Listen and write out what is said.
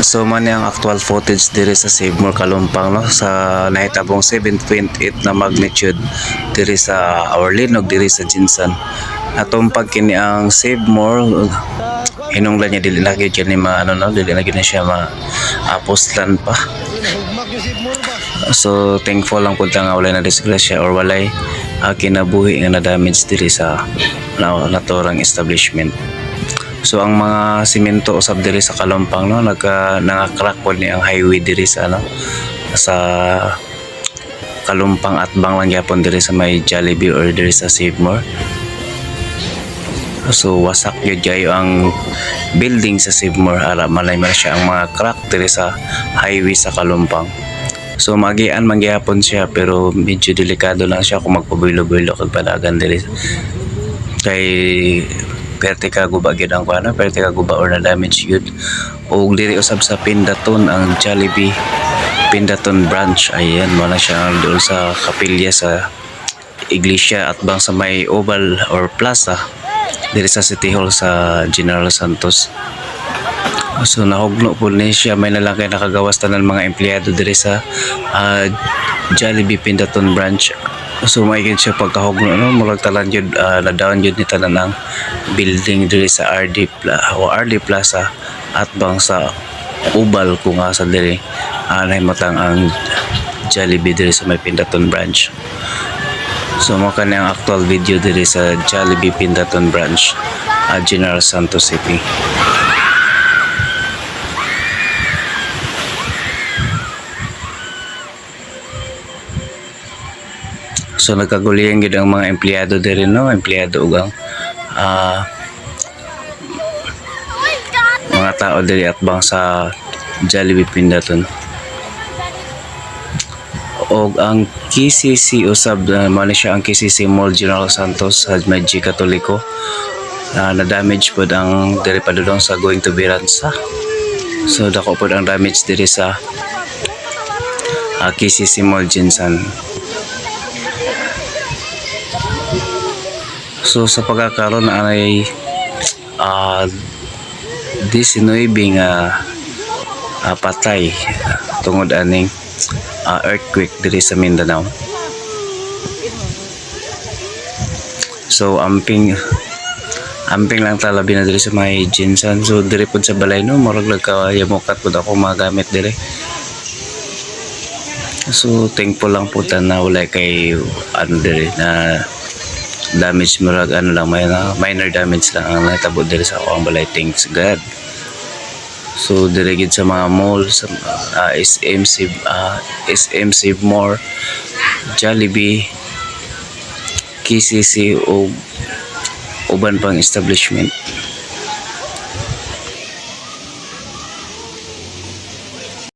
So man ang actual footage diri sa Save More Kalumpang no sa nahitabong 7.8 na magnitude diri sa our linog diri sa Jinsan. Atong pag kini ang Save More hinunglan niya dili lagi ni ma ano no dili lagi na siya ma apostlan pa. So thankful lang pud nga wala na disgrasya or walay kinabuhi nga na damage diri sa naturang establishment. So ang mga simento usab diri sa Kalumpang no nanga-crack pod ni ang highway diri sa sa Kalumpang at Banglang gyapon diri sa may Jollibee or diri sa Save More. So wasak gyud kayo ang building sa Save More ara malay man siya ang mga crack diri sa highway sa Kalumpang. So magian man gyapon siya pero medyo delikado lang siya kung magpabulo-bulo kag panagan diri kay perte ka guba gyud ang kuno perte ka guba or na damage gyud og diri usab sa Pindaton ang Jollibee Pindaton branch ayan mo na siya doon sa kapilya sa iglesia at bang sa may oval or plaza diri sa City Hall sa General Santos. So nahugno po ni siya may nalang kay nakagawas tanan mga empleyado diri sa Jollibee Pindaton branch. So maigid siya pagkahugno no murag talan jud na down jud ni tanan ang building diri sa RD Plaza at bang sa Ubal kung asa diri nahimatang ang Jollibee diri sa may Pindaton branch. So mo kani ang actual video diri sa Jollibee Pindaton branch General Santos City. So nagkagulihan gid ang mga empleyado diri no, empleyado ug ang mga tao diri at bang sa Jollibee Pindaton. Og ang KCC usab man siya ang KCC Mall General Santos sa Medji Katoliko na damage pod ang diri padulong sa going to Biransa. So dako pod ang damage diri sa KCC Mall Jinsan. So sa pagkakaroon ay 19 nga patay tungod aning earthquake diri sa Mindanao. So amping lang talabi na diri sa may Jinsan. So diri pod sa balay no murag nagkayamukat pod ako mga gamit diri. So thankful lang po na wala kay diri na damage murag lang minor damage lang ang natabo diri sa akong balay, thanks God. So diri gid sa mga malls SM Save More, Jollibee, KCC o uban pang establishment.